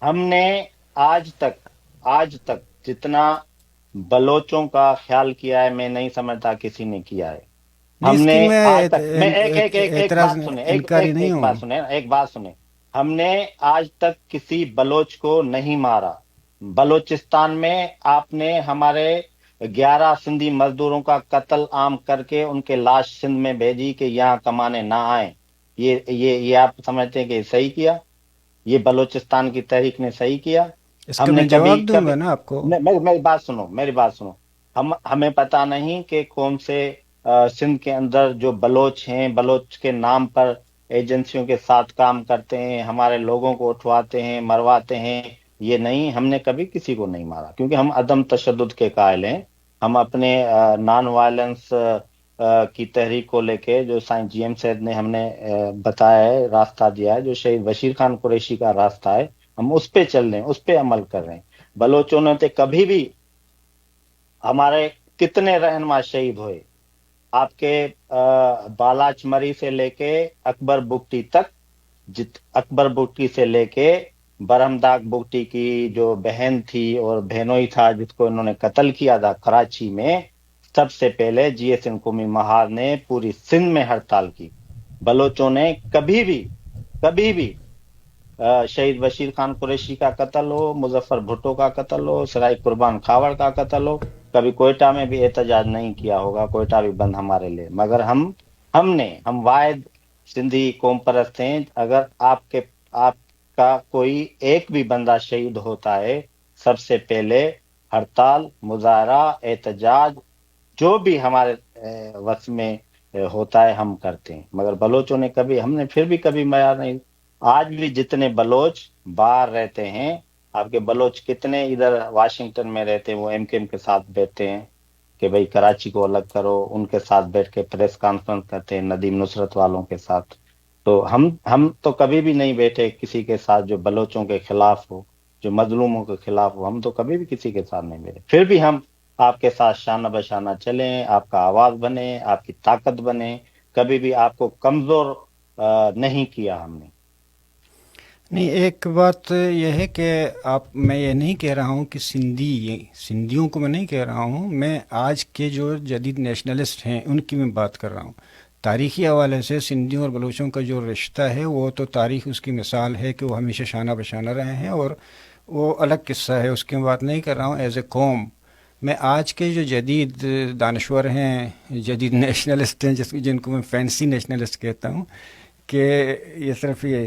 ہم نے آج تک جتنا بلوچوں کا خیال کیا ہے، میں نہیں سمجھتا کسی نے کیا ہے. نہیں، ہم اس نے کی میں آج تک، میں ایک اعتراض بات سنیں، انکاری نہیں ایک ہوں. بات سنیں، ایک بات سنیں. ہم نے آج تک کسی بلوچ کو نہیں مارا. بلوچستان میں آپ نے ہمارے 11 سندھی مزدوروں کا قتل عام کر کے ان کے لاش سندھ میں بھیجی کہ یہاں کمانے نہ آئیں. یہ آپ سمجھتے ہیں کہ صحیح کیا؟ یہ بلوچستان کی تحریک نے صحیح کیا؟ اس کا ہم نے میں کبھی جواب دوں کبھی گا نا آپ کو. میری بات سنو، میری بات سنو. ہمیں پتا نہیں کہ کون سے سندھ کے اندر جو بلوچ ہیں، بلوچ کے نام پر ایجنسیوں کے ساتھ کام کرتے ہیں، ہمارے لوگوں کو اٹھواتے ہیں، مرواتے ہیں. یہ نہیں، ہم نے کبھی کسی کو نہیں مارا کیونکہ ہم عدم تشدد کے قائل ہیں. ہم اپنے نان وائلنس کی تحریک کو لے کے، جو سائنس جی ایم سید نے ہم نے بتایا ہے، راستہ دیا ہے، جو شہید بشیر خان قریشی کا راستہ ہے، ہم اس پہ چل رہے ہیں، اس پہ عمل کر رہے ہیں. بلوچوں نے تو کبھی بھی، ہمارے کتنے رہنما شہید ہوئے، آپ کے بالاچ مری سے لے کے اکبر بگٹی تک، اکبر بگٹی سے لے کے برہمداغ بگٹی کی جو بہن تھی اور بہنوئی تھا جس کو انہوں نے قتل کیا تھا کراچی میں، سب سے پہلے جی ایس این قومی مہار نے پوری سندھ میں ہڑتال کی. بلوچوں نے کبھی بھی شہید بشیر خان قریشی کا قتل ہو، مظفر بھٹو کا قتل ہو، سرائی قربان کھاوڑ کا قتل ہو، کبھی کوئٹہ میں بھی احتجاج نہیں کیا ہوگا. کوئٹہ بھی بند ہمارے لیے، مگر ہم واحد سندھی قوم پرست ہیں. اگر آپ کا کوئی ایک بھی بندہ شہید ہوتا ہے، سب سے پہلے ہڑتال، مظاہرہ، احتجاج، جو بھی ہمارے وس میں ہوتا ہے ہم کرتے ہیں. مگر بلوچوں نے کبھی، ہم نے پھر بھی کبھی معیار نہیں. آج بھی جتنے بلوچ باہر رہتے ہیں، آپ کے بلوچ کتنے ادھر واشنگٹن میں رہتے ہیں، وہ ایم کے ساتھ بیٹھتے ہیں کہ بھئی کراچی کو الگ کرو، ان کے ساتھ بیٹھ کے پریس کانفرنس کرتے ہیں ندیم نصرت والوں کے ساتھ. تو ہم تو کبھی بھی نہیں بیٹھے کسی کے ساتھ جو بلوچوں کے خلاف ہو، جو مظلوموں کے خلاف ہو. ہم تو کبھی بھی کسی کے ساتھ نہیں بیٹھے. پھر بھی ہم آپ کے ساتھ شانہ بشانہ چلیں، آپ کا آواز بنے، آپ کی طاقت بنے. کبھی بھی آپ کو کمزور نہیں کیا ہم نے. نہیں، ایک بات یہ ہے کہ میں یہ نہیں کہہ رہا ہوں کہ سندھیوں کو میں نہیں کہہ رہا ہوں. میں آج کے جو جدید نیشنلسٹ ہیں ان کی میں بات کر رہا ہوں. تاریخی حوالے سے سندھیوں اور بلوچوں کا جو رشتہ ہے وہ تو تاریخ اس کی مثال ہے کہ وہ ہمیشہ شانہ بشانہ رہے ہیں، اور وہ الگ قصہ ہے، اس کی میں بات نہیں کر رہا ہوں. ایز اے قوم میں آج کے جو جدید دانشور ہیں، جدید نیشنلسٹ ہیں، جن کو میں فینسی نیشنلسٹ کہتا ہوں، کہ یہ صرف یہ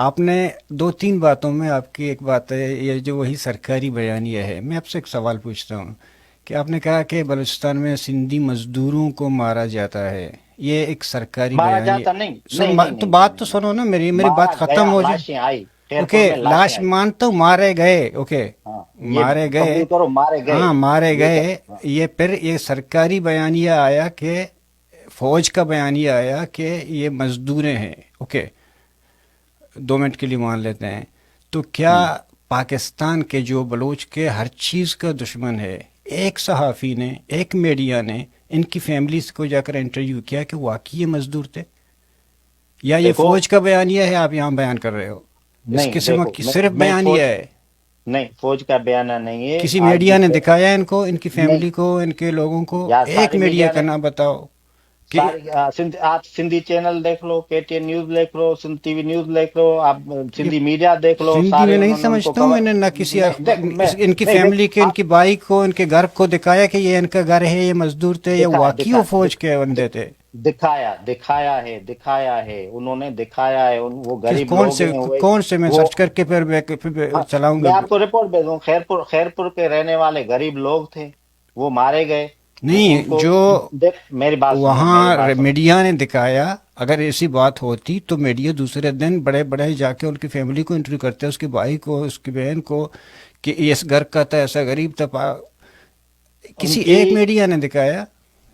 آپ نے دو تین باتوں میں، آپ کی ایک بات ہے یہ جو وہی سرکاری بیانیہ ہے. میں آپ سے ایک سوال پوچھتا ہوں کہ آپ نے کہا کہ بلوچستان میں سندھی مزدوروں کو مارا جاتا ہے، یہ ایک سرکاری مارا بیانیہ. جاتا نہیں، نہیں نہیں تو نہیں نہیں بات نہیں تو نہیں. سنو نا، میری مارا بات ختم گیا، ہو جائے. لاشیں آئی، خیر پور اوکے، میں لاشیں لاش آئی. مانتا ہوں، مارے گئے، اوکے، ہاں، یہ مارے گئے، قبول کرو، مارے گئے. ہاں مارے یہ گئے. ہاں. یہ پھر یہ سرکاری بیانیہ آیا کہ فوج کا بیانیہ آیا کہ یہ مزدوریں ہیں. اوکے، 2 منٹ کے لیے مان لیتے ہیں. تو کیا ہوں. پاکستان کے جو بلوچ کے ہر چیز کا دشمن ہے، ایک صحافی نے، ایک میڈیا نے ان کی فیملیز کو جا کر انٹرویو کیا کہ واقعی یہ مزدور تھے، یا یہ دیکھو، فوج کا بیانیہ ہے آپ یہاں بیان کر رہے ہو؟ اس نہیں قسم دیکھو، کی صرف میں بیانیہ فوج، ہے. نہیں فوج کا بیانہ نہیں ہے. کسی آج بھی میڈیا نے دکھایا ان کو، ان کی نہیں فیملی کو، ان کے لوگوں کو؟ یار، ایک ساری میڈیا میڈیا کا نے، نام بتاؤ کہ ساری آپ سندھی چینل دیکھ لو، کے ٹی این نیوز دیکھ لو، سندھ ٹی وی نیوز دیکھ لو، آپ یہ سندھی میڈیا دیکھ لو، سندھی سارے میں نہیں انہوں نے ان کو سمجھتا ہوں کور. میں نے، نہ کسی نہیں دیکھ میں، ان کی نہیں دیکھ فیملی کے، ان آپ. کی بائی کو، ان کے گھر کو دکھایا کہ یہ ان کا گھر ہے، یہ مزدور تھے، یہ دکھایا واقعی دکھا وہ فوج دکھ- کے بندے دکھ- تھے؟ دکھایا ہے انہوں نے دکھایا ہے. وہ غریب لوگ ہیں. کون سے میں وہ سرچ کر کے پھر ہاں، چلاؤں گا. میں آپ کو رپورٹ بھیجوں. خیر پور کے رہنے والے غریب لوگ تھے، وہ مارے گئے. ان نہیں، کو جو دیکھ، میری بات سنو، میری وہاں بات سنو. میڈیا نے دکھایا، اگر ایسی بات ہوتی تو میڈیا دوسرے دن بڑے بڑے جا کے ان کی فیملی کو انٹرویو کرتے، اس کے بھائی کو، اس کی بہن کو، کہ اس گھر کا تھا، ایسا غریب تھا. ان کسی کی ایک میڈیا نے دکھایا؟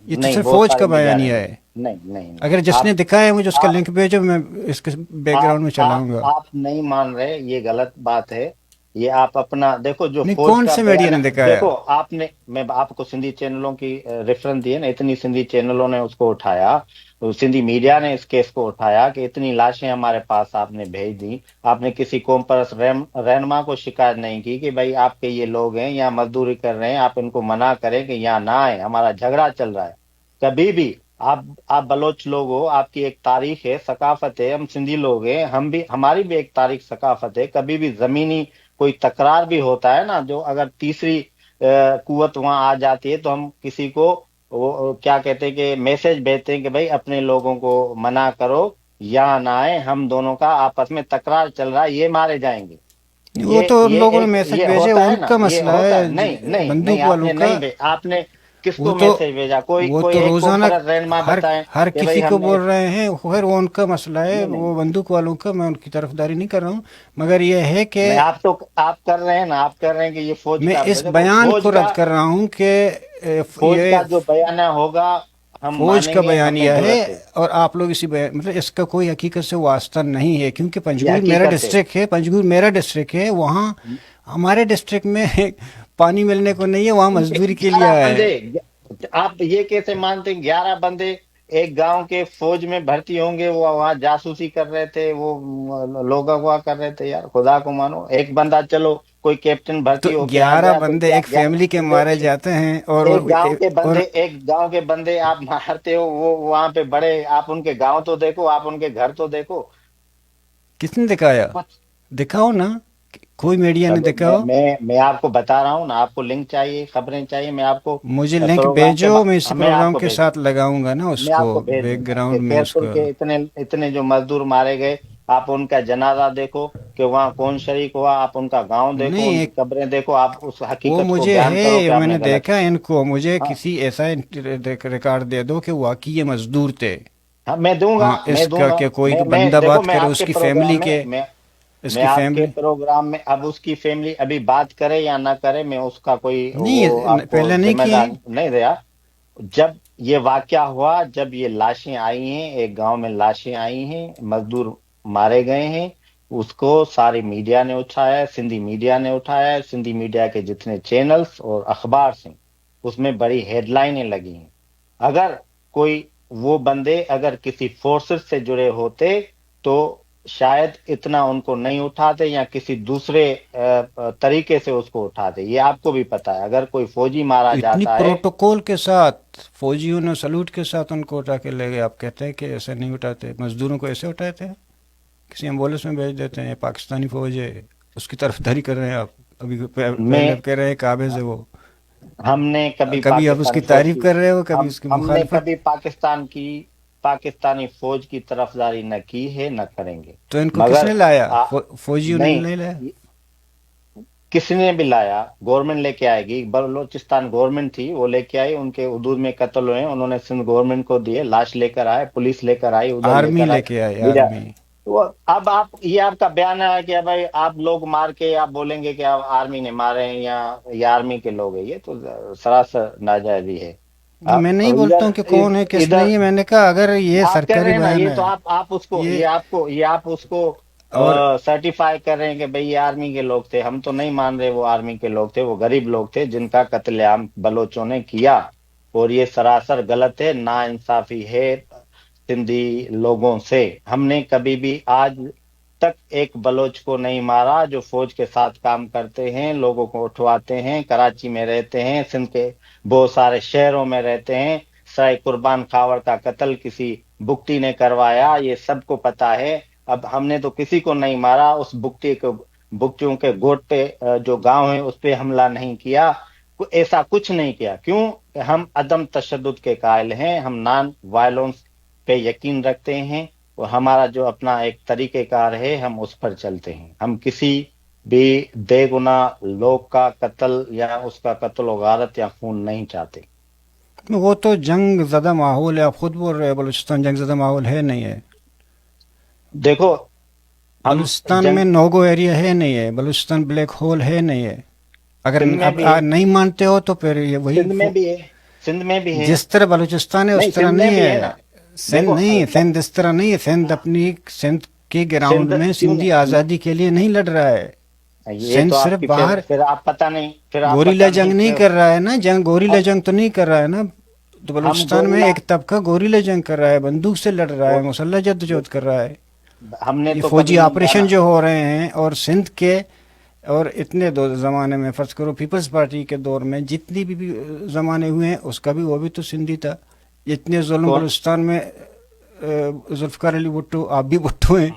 یہ تو نہیں، صرف بہت فوج سارے کا میڈیا نے بیانیہ ہے. نہیں نہیں نہیں. اگر جس نے آپ دکھایا ہے مجھے اس کا آپ لنک بھیجو، میں اس کے بیک آپ گراؤنڈ میں آپ چلاؤں گا. آپ نہیں مان رہے، یہ غلط بات ہے. یہ آپ اپنا دیکھو، جو نہیں، فوج کون کا سے میڈیا بیان نے ہے. دکھایا؟ دیکھو آپ نے، میں آپ کو سندھی چینلوں کی ریفرنس دی ہے نا، اتنی سندھی چینلوں نے اس کو اٹھایا. सिंधी मीडिया ने इस केस को उठाया कि इतनी लाशें हमारे पास आपने भेज दी, आपने किसी कौम परस्त रहनुमा को शिकायत नहीं की कि भाई आपके ये लोग हैं यहाँ मजदूरी कर रहे हैं, आप इनको मना करें कि यहाँ ना आए, हमारा झगड़ा चल रहा है। कभी भी आप बलोच लोग हो, आपकी एक तारीख है, सकाफत है, हम सिंधी लोग हैं, हमारी भी एक तारीख सकाफत है। कभी भी जमीनी कोई तकरार भी होता है ना, जो अगर तीसरी कुवत वहां आ जाती है, तो हम किसी को वो क्या कहते हैं कि मैसेज भेजते हैं कि भाई अपने लोगों को मना करो, यहाँ ना आए, हम दोनों का आपस में तकरार चल रहा है, ये मारे जाएंगे। वो तो उन ये लोगों ने एक मैसेज ये भेजे, होता है ना, उनका ये मसला होता है है। नहीं नहीं नहीं, बंदूक वालों आपने का। नहीं आपने वो किसको तो मैसेज भेजा? कोई वो कोई तो एक रोजाना कॉन्फ्रेंस रहनुमा हर बताएं हर कि भाई किसी को हमने बोल रहे हैं, खैर वो उनका मसला है, नहीं नहीं वो बंदूक वालों का, मैं उनकी तरफदारी नहीं कर रहा हूँ। मगर ये है कि नहीं, आप कर रहे हैं ना, आप कर रहे हैं कि ये फौज मैं का, इस देखो बयान को रद्द कर रहा हूँ कि फौज ये का जो बयाना होगा हम फौज का मानेंगे, हमें बयानिया है, जरूरत है। और आप लोग इसी मतलब इसका कोई हकीकत से वास्ता नहीं है, क्योंकि ये पंजगुर मेरा हकीकत है। डिस्ट्रिक्ट है, पंजगुर मेरा डिस्ट्रिक्ट है। वहाँ हमारे डिस्ट्रिक्ट में पानी मिलने को नहीं है, वहाँ मजदूरी के लिए 11 आए बंदे, हैं। आप ये कैसे मानते हैं 11 बंदे एक गांव के फौज में भर्ती होंगे? वो वहां जासूसी कर रहे थे, वो लोग अगवा कर रहे थे। यार खुदा को मानो, एक बंदा चलो कोई कैप्टन तो भर्ती होके आ 11 गया, तो बंदे एक 11 फैमिली के बंदे मारे जाते हैं, और एक गांव के बंदे आप मारते हो, वो वहां पे बड़े, आप उनके गांव तो देखो, आप उनके घर तो देखो। किसने दिखाया? दिखाओ ना, कोई मीडिया ने सब दिखाओ। मैं आपको बता रहा हूँ ना, आपको लिंक चाहिए, खबरें चाहिए, मैं आपको मुझे लिंक प्रोग्राम के भेजो, मैं इस मैं प्रोग्राम आपको के भेज साथ लगाऊंगा ना मैं उसको, आपको भेज दूंगा कि बैकग्राउंड में कैरपुर उसको। के इतने इतने जो मजदूर मारे गए, आप उनका जनाजा देखो कि वहाँ कौन शरीक हुआ, आप उनका गांव देखो, नहीं, उनकी एक कब्रें देखो, आप उस वो हकीकत को मुझे बयान करो कि है, आपने मैंने गलत देखा इनको, मुझे हाँ किसी ऐसा रिकॉर्ड दे दो कि वाकई ये मजदूर थे। हाँ, मैं दूंगा हाँ, मैं इसका दूंगा कि कोई मैं बंदा देखो, बात करे उसकी फैमिली के, मैं उसकी आपके फैमिली। प्रोग्राम में, अब उसकी फैमिली अभी बात करे या ना करे, मैं उसका कोई वो नहीं, आपको पहले नहीं किए। जिम्मेदार नहीं दिया। जब ये वाकया हुआ, जब ये लाशें आई हैं, एक गांव में लाशें आई हैं, मजदूर मारे गए हैं, उसको सारी मीडिया ने उठाया है, सिंधी मीडिया ने उठाया है, सिंधी मीडिया के जितने चैनल्स और अखबार हैं उसमें बड़ी हेडलाइनें लगी हैं। अगर कोई वो बंदे अगर किसी फोर्सेस से जुड़े होते तो शायद इतना उनको नहीं उठाते, या किसी दूसरे तरीके से उसको उठाते। ये आपको भी पता है, अगर कोई फौजी मारा इतनी जाता है, प्रोटोकॉल के साथ फौजियों ने सलूट के साथ उनको उठा के ले गए, आप कहते हैं कि ऐसे नहीं उठाते? मजदूरों को ऐसे उठाते हैं? किसी एम्बुलेंस में भेज देते हैं, पाकिस्तानी फौज है, उसकी तरफदारी कर रहे हैं आप। अभी पहले मैं कह रहे हैं काबिज है वो, हमने कभी कभी आप उसकी पाकिस्तानी फौज तारीफ की कर रहे हो, कभी उसकी हमने मुखालफत। कभी पाकिस्तानी फौज की तरफदारी न की है, न करेंगे। तो इनको किसने मगर लाया? आ, फौजियों ने नहीं, नहीं लाया? किसने भी लाया, गवर्नमेंट लेके आएगी। बलूचिस्तान गवर्नमेंट थी, वो लेके आई, उनके हदूद में कत्ल हुए, उन्होंने सिंध गवर्नमेंट को दिए, लाश लेकर आए, पुलिस लेकर आई, उधर आर्मी लेकर आई लेके आए, मीडिया। आर्मी। तो अब आप, ये आपका बयान है कि भाई आप लोग मार के आप बोलेंगे कि आप आर्मी ने मारे हैं या ये आर्मी के लोग हैं, ये तो सरासर नाजायजी है। आप मैं नहीं बोलता इधर हूँ कि कौन है किस नहीं इधर है, मैंने कहा अगर ये आप कह रहे सरकारी हैं ना, बयान ये है, तो आप उसको, ये ये आप उसको और सर्टिफाई कर रहे हैं कि भाई ये आर्मी के लोग थे। हम तो नहीं मान रहे वो आर्मी के लोग थे, वो गरीब लोग थे जिनका कत्लेआम बलोचों ने किया, और ये सरासर गलत है, ना इंसाफी है सिंधी लोगों से। हमने कभी भी आज तक एक बलोच को नहीं मारा, जो फौज के साथ काम करते हैं, लोगों को उठवाते हैं, कराची में रहते हैं, सिंध के बहुत सारे शहरों में रहते हैं। सराय कुर्बान खावर का कत्ल किसी बुकटी ने करवाया, ये सबको पता है। अब हमने तो किसी को नहीं मारा, उस बुकटियों के गोट पे जो गांव है उस पे हमला नहीं किया, ऐसा कुछ नहीं किया। क्यों? हम अदम तशद्दुद के कायल हैं, हम नॉन वायलेंस पे यकीन रखते हैं, और हमारा जो अपना एक तरीकेकार है, हम उस पर चलते हैं। हम किसी भी बेगुनाह लोग का कत्ल या उसका कत्ल व गारत या खून नहीं चाहते। वो तो जंग ज़दा माहौल है, आप खुद बोल रहे हैं बलूचिस्तान जंग ज़दा माहौल है नहीं है? देखो, हम बलूचिस्तान जंग में नोगो एरिया है नहीं है? बलूचिस्तान ब्लैक होल है नहीं है? अगर सिंध में अब भी है, नहीं मानते हो तो फिर ये वही सिंध में भी है, सिंध में भी है। जिस तरह बलूचिस्तान है नहीं, उस तरह सिंध नहीं में भी है है। ना। सिंध देखो नहीं, सिंध इस तरह नहीं है। सिंध अपनी सिंध के ग्राउंड सिंध में क्यों सिंधी आज़ादी के लिए नहीं लड़ रहा है। ये सिंध तो सिर्फ आपकी, बाहर फिर आप पता नहीं, फिर आप गोरीला पता नहीं जंग नहीं कर रहा है ना, गोरीला अब जंग तो नहीं कर रहा है ना। تو بلوچستان میں ایک طبقہ گوریلا جنگ کر رہا ہے، بندوق سے لڑ رہا ہے، مسلح جدوجہد کر رہا ہے، ہم نے یہ تو فوجی کبھی نہیں آپریشن مانا. جو ہو رہے ہیں، اور سندھ کے اور اتنے دو زمانے میں فرض کرو پیپلز پارٹی کے دور میں جتنی بھی زمانے ہوئے ہیں، اس کا بھی وہ بھی تو سندھی تھا. اتنے ظلم کون بلوچستان میں ذوالفقار علی بھٹو، آپ بھی بھٹو ہیں،